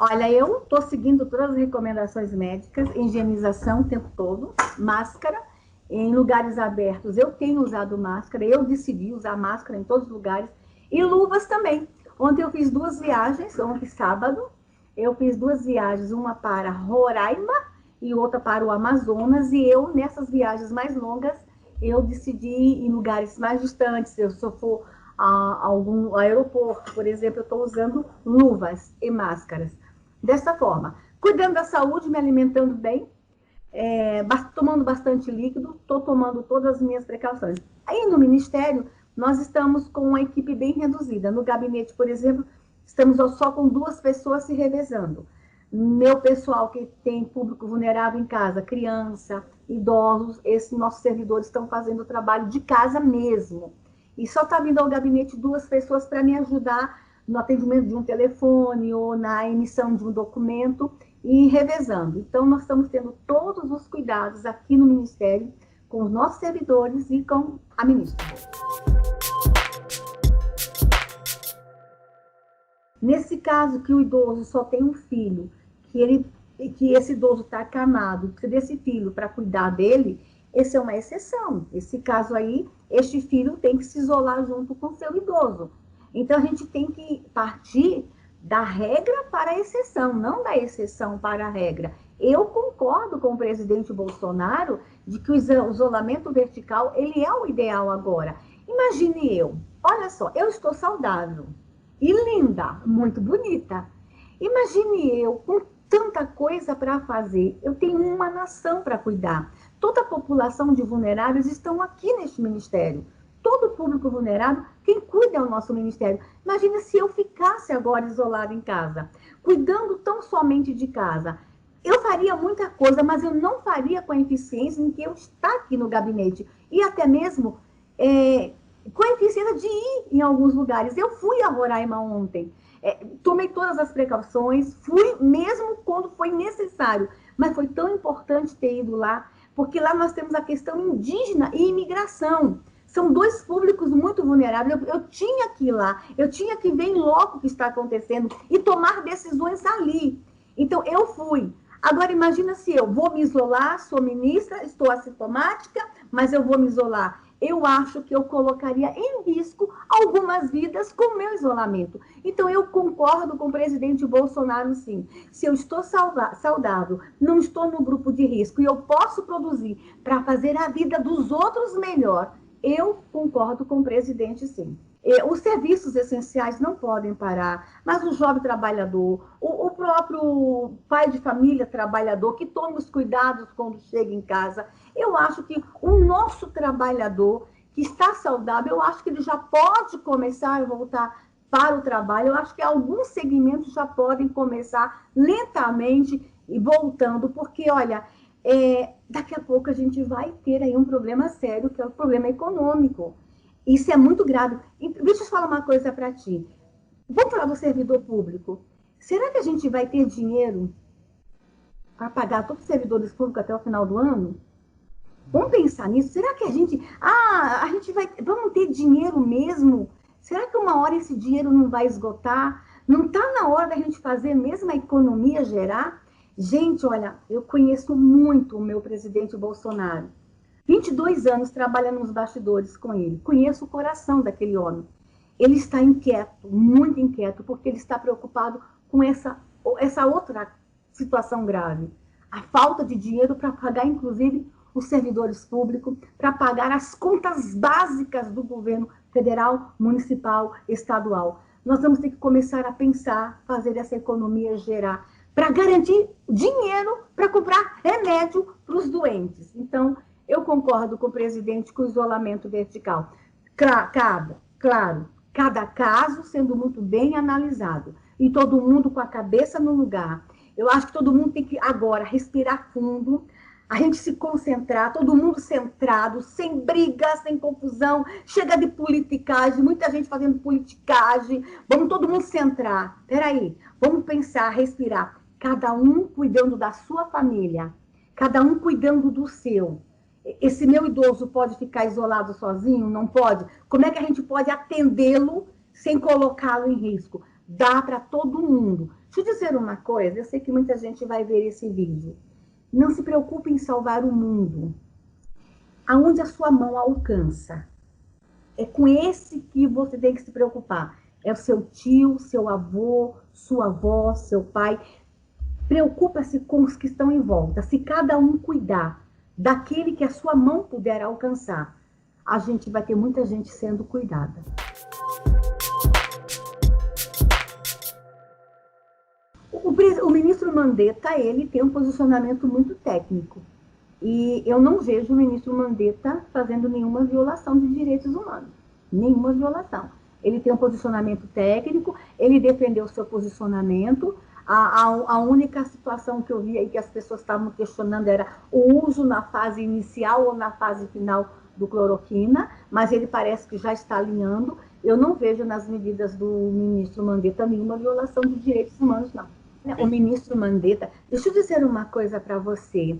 Olha, eu estou seguindo todas as recomendações médicas, higienização o tempo todo, máscara, em lugares abertos eu tenho usado máscara, eu decidi usar máscara em todos os lugares, e luvas também. Ontem eu fiz 2 viagens, ontem sábado, eu fiz 2 viagens, uma para Roraima e outra para o Amazonas, e eu, nessas viagens mais longas, eu decidi ir em lugares mais distantes, se eu for a algum aeroporto, por exemplo, eu estou usando luvas e máscaras. Dessa forma, cuidando da saúde, me alimentando bem, tomando bastante líquido, estou tomando todas as minhas precauções. Aí no Ministério, nós estamos com uma equipe bem reduzida. No gabinete, por exemplo, estamos só com 2 pessoas se revezando. Meu pessoal que tem público vulnerável em casa, criança, idosos, esses nossos servidores estão fazendo o trabalho de casa mesmo. E só está vindo ao gabinete 2 pessoas para me ajudar no atendimento de um telefone ou na emissão de um documento e revezando. Então, nós estamos tendo todos os cuidados aqui no Ministério com os nossos servidores e com a ministra. Nesse caso que o idoso só tem um filho, que esse idoso está acamado, precisa desse filho para cuidar dele, essa é uma exceção. Esse caso aí, este filho tem que se isolar junto com o seu idoso. Então, a gente tem que partir da regra para a exceção, não da exceção para a regra. Eu concordo com o presidente Bolsonaro de que o isolamento vertical, ele é o ideal agora. Imagine eu, olha só, eu estou saudável e linda, muito bonita. Imagine eu com tanta coisa para fazer, eu tenho uma nação para cuidar. Toda a população de vulneráveis estão aqui neste ministério. Todo o público vulnerável, quem cuida é o nosso ministério. Imagina se eu ficasse agora isolada em casa, cuidando tão somente de casa. Eu faria muita coisa, mas eu não faria com a eficiência em que eu estou aqui no gabinete. E até mesmo com a eficiência de ir em alguns lugares. Eu fui a Roraima ontem, tomei todas as precauções, fui mesmo quando foi necessário. Mas foi tão importante ter ido lá, porque lá nós temos a questão indígena e imigração. São 2 públicos muito vulneráveis. Eu tinha que ir lá, eu tinha que ver em loco o que está acontecendo e tomar decisões ali. Então, eu fui. Agora, imagina se eu vou me isolar, sou ministra, estou assintomática, mas eu vou me isolar. Eu acho que eu colocaria em risco algumas vidas com o meu isolamento. Então, eu concordo com o presidente Bolsonaro, sim. Se eu estou saudável, não estou no grupo de risco e eu posso produzir para fazer a vida dos outros melhor, eu concordo com o presidente, sim. Os serviços essenciais não podem parar, mas o jovem trabalhador, o próprio pai de família trabalhador, que tome os cuidados quando chega em casa, eu acho que o nosso trabalhador que está saudável, eu acho que ele já pode começar a voltar para o trabalho. Eu acho que alguns segmentos já podem começar lentamente e voltando, porque, olha, daqui a pouco a gente vai ter aí um problema sério, que é o problema econômico. Isso é muito grave. Deixa eu falar uma coisa para ti. Vamos falar do servidor público. Será que a gente vai ter dinheiro para pagar todos os servidores públicos até o final do ano? Vamos pensar nisso. Será que a gente vamos ter dinheiro mesmo? Será que uma hora esse dinheiro não vai esgotar? Não está na hora da gente fazer mesmo a economia gerar? Gente, olha, eu conheço muito o meu presidente Bolsonaro. 22 anos trabalhando nos bastidores com ele. Conheço o coração daquele homem. Ele está inquieto, muito inquieto, porque ele está preocupado com essa outra situação grave. A falta de dinheiro para pagar, inclusive, os servidores públicos, para pagar as contas básicas do governo federal, municipal, estadual. Nós vamos ter que começar a pensar, fazer essa economia gerar, para garantir dinheiro para comprar remédio para os doentes. Então, eu concordo com o presidente com o isolamento vertical. Claro, cada caso sendo muito bem analisado e todo mundo com a cabeça no lugar. Eu acho que todo mundo tem que agora respirar fundo, a gente se concentrar, todo mundo centrado, sem briga, sem confusão, chega de politicagem, muita gente fazendo politicagem, vamos todo mundo centrar. Peraí, vamos pensar, respirar, cada um cuidando da sua família, cada um cuidando do seu. Esse meu idoso pode ficar isolado sozinho? Não pode? Como é que a gente pode atendê-lo sem colocá-lo em risco? dá para todo mundo. Deixa eu dizer uma coisa, eu sei que muita gente vai ver esse vídeo. Não se preocupe em salvar o mundo. Aonde a sua mão alcança. É com esse que você tem que se preocupar. É o seu tio, seu avô, sua avó, seu pai. Preocupa-se com os que estão em volta. Se cada um cuidar daquele que a sua mão puder alcançar, a gente vai ter muita gente sendo cuidada. O ministro Mandetta, ele tem um posicionamento muito técnico. E eu não vejo o ministro Mandetta fazendo nenhuma violação de direitos humanos. Nenhuma violação. Ele tem um posicionamento técnico, ele defendeu o seu posicionamento. A única situação que eu vi aí que as pessoas estavam questionando era o uso na fase inicial ou na fase final do cloroquina, mas ele parece que já está alinhando. Eu não vejo nas medidas do ministro Mandetta nenhuma violação de direitos humanos, não. O ministro Mandetta, deixa eu dizer uma coisa para você.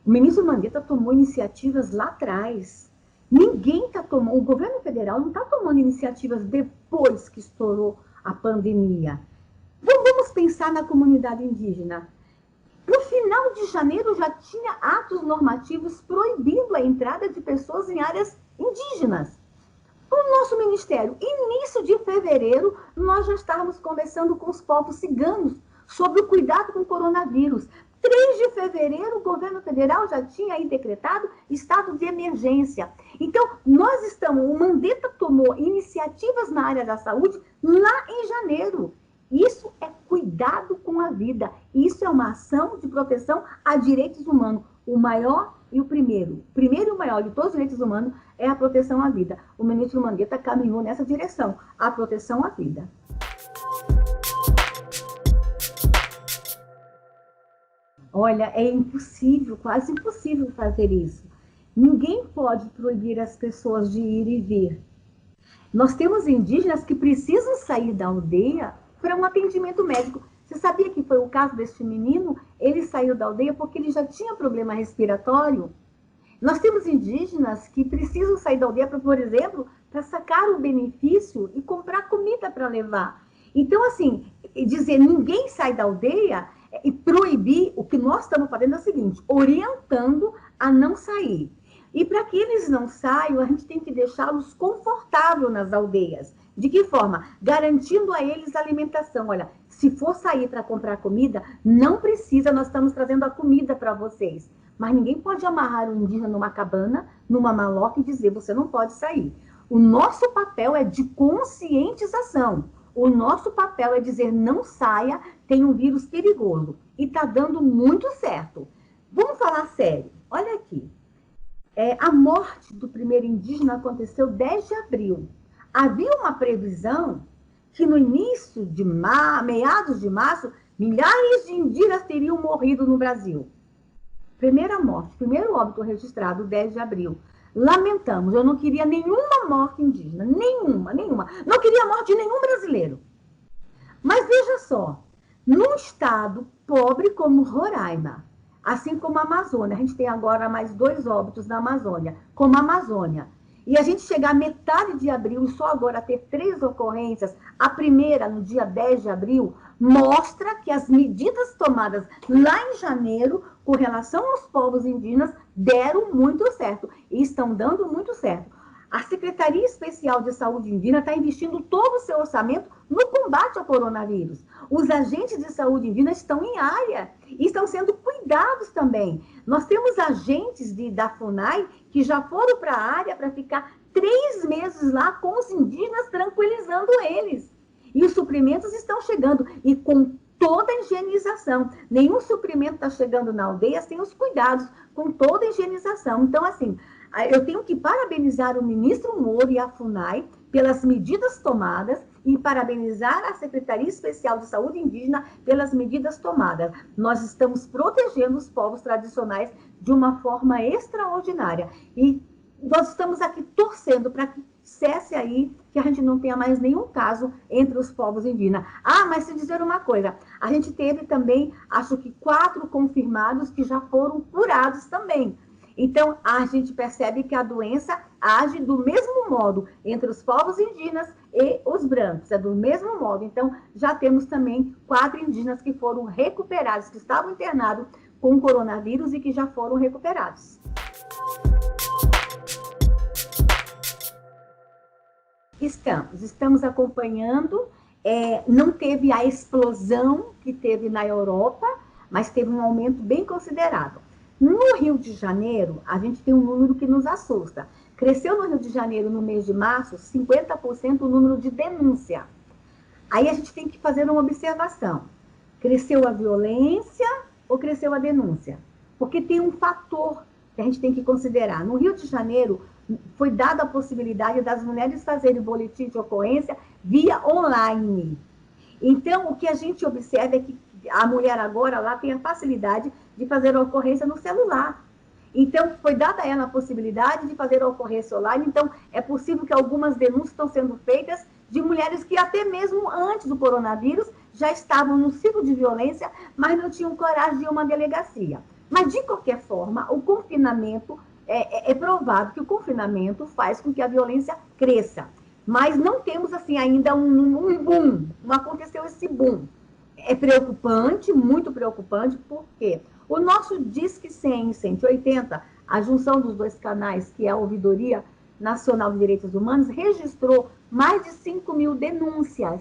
O ministro Mandetta tomou iniciativas lá atrás. Ninguém está tomando, o governo federal não está tomando iniciativas depois que estourou a pandemia. Vamos pensar na comunidade indígena. No final de janeiro já tinha atos normativos proibindo a entrada de pessoas em áreas indígenas. O nosso ministério, início de fevereiro, nós já estávamos conversando com os povos ciganos sobre o cuidado com o coronavírus. 3 de fevereiro, o governo federal já tinha aí decretado estado de emergência. Então, o Mandetta tomou iniciativas na área da saúde lá em janeiro. Isso é cuidado com a vida. Isso é uma ação de proteção a direitos humanos. O maior e o primeiro. O primeiro e o maior de todos os direitos humanos é a proteção à vida. O ministro Mandetta caminhou nessa direção, a proteção à vida. Olha, é impossível, quase impossível fazer isso. Ninguém pode proibir as pessoas de ir e vir. Nós temos indígenas que precisam sair da aldeia para um atendimento médico. Você sabia que foi o caso deste menino? Ele saiu da aldeia porque ele já tinha problema respiratório. Nós temos indígenas que precisam sair da aldeia, por exemplo, para sacar o benefício e comprar comida para levar. Então, assim, dizer ninguém sai da aldeia e proibir, o que nós estamos fazendo é o seguinte, orientando a não sair. E para que eles não saiam, a gente tem que deixá-los confortáveis nas aldeias. De que forma? Garantindo a eles alimentação. Olha, se for sair para comprar comida, não precisa, nós estamos trazendo a comida para vocês. Mas ninguém pode amarrar um indígena numa cabana, numa maloca e dizer, você não pode sair. O nosso papel é de conscientização. O nosso papel é dizer, não saia, tem um vírus perigoso. E está dando muito certo. Vamos falar sério. Olha aqui. A morte do primeiro indígena aconteceu 10 de abril. Havia uma previsão que no início de meados de março, milhares de indígenas teriam morrido no Brasil. Primeira morte, primeiro óbito registrado, 10 de abril. Lamentamos, eu não queria nenhuma morte indígena, nenhuma. Não queria a morte de nenhum brasileiro. Mas veja só, num estado pobre como Roraima, assim como a Amazônia, a gente tem agora mais 2 óbitos na Amazônia, como a Amazônia, e a gente chegar à metade de abril e só agora ter 3 ocorrências, a primeira no dia 10 de abril, mostra que as medidas tomadas lá em janeiro com relação aos povos indígenas deram muito certo e estão dando muito certo. A Secretaria Especial de Saúde Indígena está investindo todo o seu orçamento no combate ao coronavírus. Os agentes de saúde indígena estão em área e estão sendo cuidados também. Nós temos agentes da FUNAI que já foram para a área para ficar 3 meses lá com os indígenas, tranquilizando eles. E os suprimentos estão chegando e com toda a higienização. Nenhum suprimento está chegando na aldeia sem os cuidados, com toda a higienização. Então, assim, eu tenho que parabenizar o ministro Moro e a FUNAI pelas medidas tomadas e parabenizar a Secretaria Especial de Saúde Indígena pelas medidas tomadas. Nós estamos protegendo os povos tradicionais de uma forma extraordinária. E nós estamos aqui torcendo para que cesse aí, que a gente não tenha mais nenhum caso entre os povos indígenas. Mas se dizer uma coisa, a gente teve também, acho que 4 confirmados que já foram curados também. Então, a gente percebe que a doença age do mesmo modo entre os povos indígenas e os brancos, é do mesmo modo. Então, já temos também 4 indígenas que foram recuperados, que estavam internados com coronavírus e que já foram recuperados. Estamos acompanhando, não teve a explosão que teve na Europa, mas teve um aumento bem considerável. No Rio de Janeiro, a gente tem um número que nos assusta. Cresceu no Rio de Janeiro, no mês de março, 50% o número de denúncia. Aí a gente tem que fazer uma observação. Cresceu a violência ou cresceu a denúncia? Porque tem um fator que a gente tem que considerar. No Rio de Janeiro, foi dada a possibilidade das mulheres fazerem boletim de ocorrência via online. Então, o que a gente observa é que a mulher agora lá tem a facilidade de fazer a ocorrência no celular. Então, foi dada a ela a possibilidade de fazer a ocorrência online. Então, é possível que algumas denúncias estão sendo feitas de mulheres que até mesmo antes do coronavírus já estavam no ciclo de violência, mas não tinham coragem de ir a uma delegacia. Mas, de qualquer forma, o confinamento, é provável que o confinamento faz com que a violência cresça. Mas não temos, assim, ainda um boom. Não aconteceu esse boom. É preocupante, muito preocupante, porque o nosso Disque 100 e 180, a junção dos 2 canais, que é a Ouvidoria Nacional de Direitos Humanos, registrou mais de 5.000 denúncias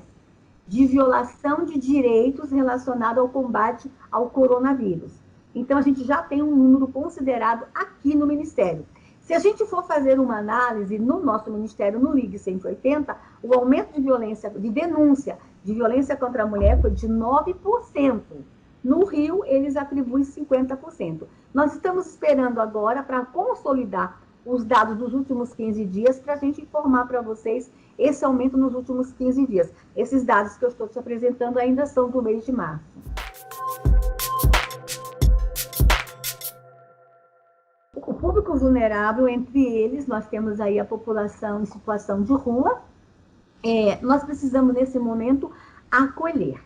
de violação de direitos relacionados ao combate ao coronavírus. Então, a gente já tem um número considerado aqui no Ministério. Se a gente for fazer uma análise no nosso Ministério, no Ligue 180, o aumento de violência, de denúncia de violência contra a mulher foi de 9%. No Rio, eles atribuem 50%. Nós estamos esperando agora para consolidar os dados dos últimos 15 dias para a gente informar para vocês esse aumento nos últimos 15 dias. Esses dados que eu estou te apresentando ainda são do mês de março. O público vulnerável, entre eles, nós temos aí a população em situação de rua. Nós precisamos, nesse momento, acolher.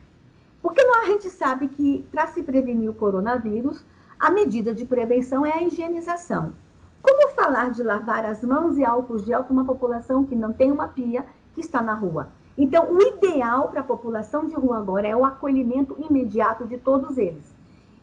Porque a gente sabe que, para se prevenir o coronavírus, a medida de prevenção é a higienização. Como falar de lavar as mãos e álcool gel para uma população que não tem uma pia, que está na rua? Então, o ideal para a população de rua agora é o acolhimento imediato de todos eles.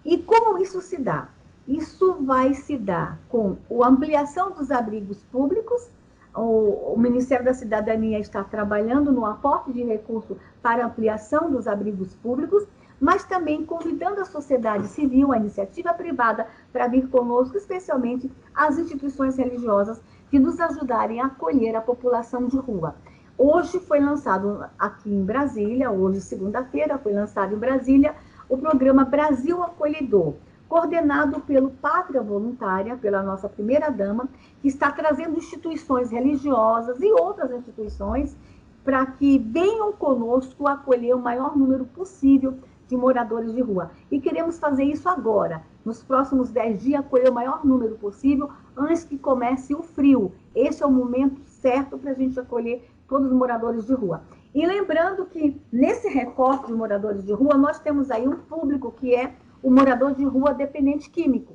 E como isso se dá? Isso vai se dar com a ampliação dos abrigos públicos. O Ministério da Cidadania está trabalhando no aporte de recursos para ampliação dos abrigos públicos, mas também convidando a sociedade civil, a iniciativa privada, para vir conosco, especialmente as instituições religiosas, que nos ajudarem a acolher a população de rua. Hoje foi lançado aqui em Brasília, hoje, segunda-feira, foi lançado em Brasília, o programa Brasil Acolhedor, coordenado pelo Pátria Voluntária, pela nossa primeira-dama, que está trazendo instituições religiosas e outras instituições para que venham conosco acolher o maior número possível de moradores de rua. E queremos fazer isso agora, nos próximos 10 dias, acolher o maior número possível antes que comece o frio. Esse é o momento certo para a gente acolher todos os moradores de rua. E lembrando que, nesse recorte de moradores de rua, nós temos aí um público que é o morador de rua dependente químico.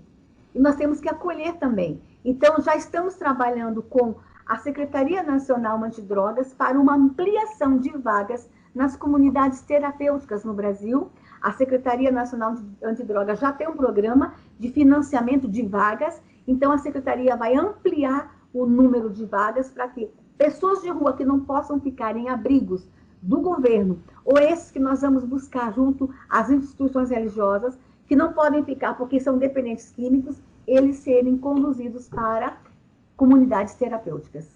E nós temos que acolher também. Então, já estamos trabalhando com a Secretaria Nacional Antidrogas para uma ampliação de vagas nas comunidades terapêuticas no Brasil. A Secretaria Nacional Antidrogas já tem um programa de financiamento de vagas, então a Secretaria vai ampliar o número de vagas para que pessoas de rua que não possam ficar em abrigos do governo, ou esses que nós vamos buscar junto às instituições religiosas, que não podem ficar porque são dependentes químicos, eles serem conduzidos para comunidades terapêuticas.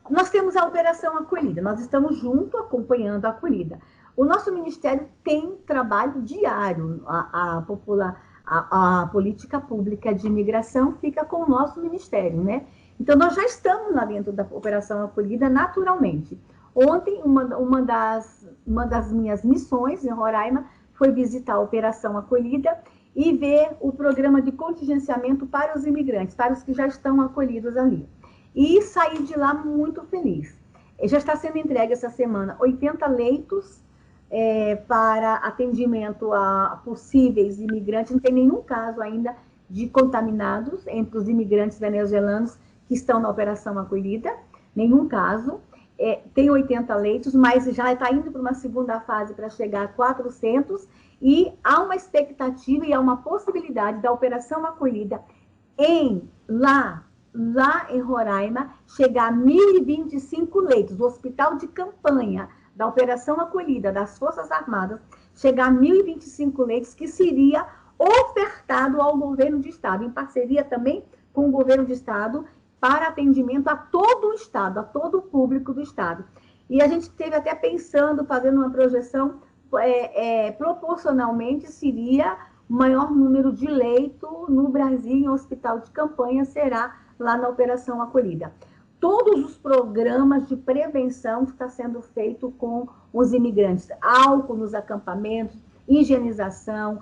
Nós temos a Operação Acolhida, nós estamos junto acompanhando a acolhida. O nosso ministério tem trabalho diário, a política pública de imigração fica com o nosso ministério, né? Então, nós já estamos lá dentro da Operação Acolhida naturalmente. Ontem, uma das minhas missões em Roraima foi visitar a Operação Acolhida e ver o programa de contingenciamento para os imigrantes, para os que já estão acolhidos ali. E saí de lá muito feliz. Já está sendo entregue essa semana 80 leitos para atendimento a possíveis imigrantes. Não tem nenhum caso ainda de contaminados entre os imigrantes venezuelanos que estão na Operação Acolhida, nenhum caso. Tem 80 leitos, mas já está indo para uma segunda fase para chegar a 400, e há uma expectativa e há uma possibilidade da Operação Acolhida lá em Roraima chegar a 1.025 leitos. O hospital de campanha da Operação Acolhida das Forças Armadas chegar a 1.025 leitos, que seria ofertado ao governo de estado, em parceria também com o governo de estado, para atendimento a todo o estado, a todo o público do estado. E a gente esteve até pensando, fazendo uma projeção, proporcionalmente seria o maior número de leito no Brasil em hospital de campanha será lá na Operação Acolhida. Todos os programas de prevenção que está sendo feito com os imigrantes, álcool nos acampamentos, higienização,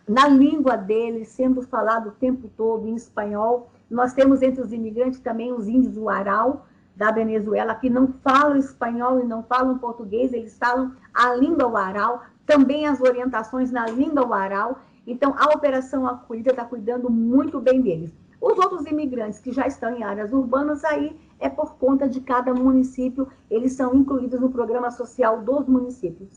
na língua deles, sendo falado o tempo todo em espanhol. Nós temos entre os imigrantes também os índios Uarau, da Venezuela, que não falam espanhol e não falam português, eles falam a língua Uarau, também as orientações na língua Uarau. Então, a Operação Acolhida está cuidando muito bem deles. Os outros imigrantes que já estão em áreas urbanas, aí é por conta de cada município, eles são incluídos no programa social dos municípios.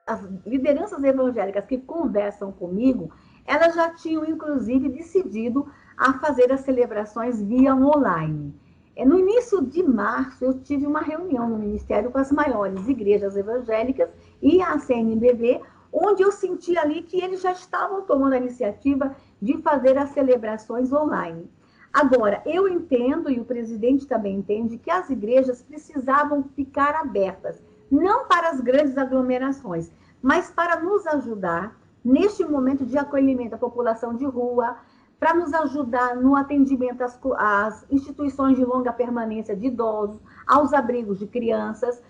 As lideranças evangélicas que conversam comigo, elas já tinham, inclusive, decidido a fazer as celebrações via online. No início de março, eu tive uma reunião no Ministério com as maiores igrejas evangélicas e a CNBB, onde eu senti ali que eles já estavam tomando a iniciativa de fazer as celebrações online. Agora, eu entendo, e o presidente também entende, que as igrejas precisavam ficar abertas, não para as grandes aglomerações, mas para nos ajudar neste momento de acolhimento à população de rua, para nos ajudar no atendimento às instituições de longa permanência de idosos, aos abrigos de crianças.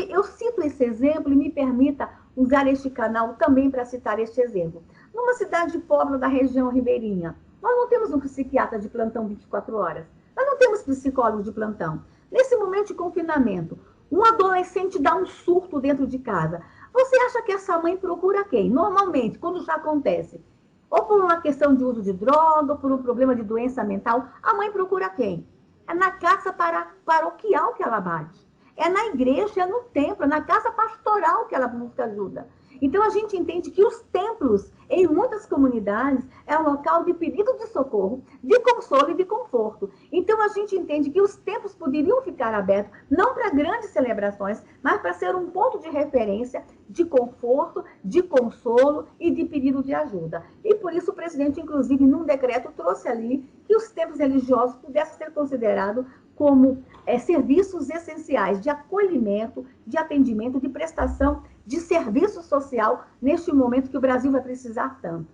Eu cito esse exemplo e me permita usar este canal também para citar este exemplo. Numa cidade pobre da região ribeirinha, nós não temos um psiquiatra de plantão 24 horas, nós não temos psicólogo de plantão. Nesse momento de confinamento, um adolescente dá um surto dentro de casa. Você acha que essa mãe procura quem? Normalmente, quando já acontece, ou por uma questão de uso de droga, ou por um problema de doença mental, a mãe procura quem? É na casa paroquial que ela bate. É na igreja, é no templo, é na casa pastoral que ela busca ajuda. Então, a gente entende que os templos, em muitas comunidades, é um local de pedido de socorro, de consolo e de conforto. Então, a gente entende que os templos poderiam ficar abertos, não para grandes celebrações, mas para ser um ponto de referência, de conforto, de consolo e de pedido de ajuda. E por isso o presidente, inclusive, num decreto, trouxe ali que os templos religiosos pudessem ser considerados como serviços essenciais de acolhimento, de atendimento, de prestação de serviço social neste momento que o Brasil vai precisar tanto.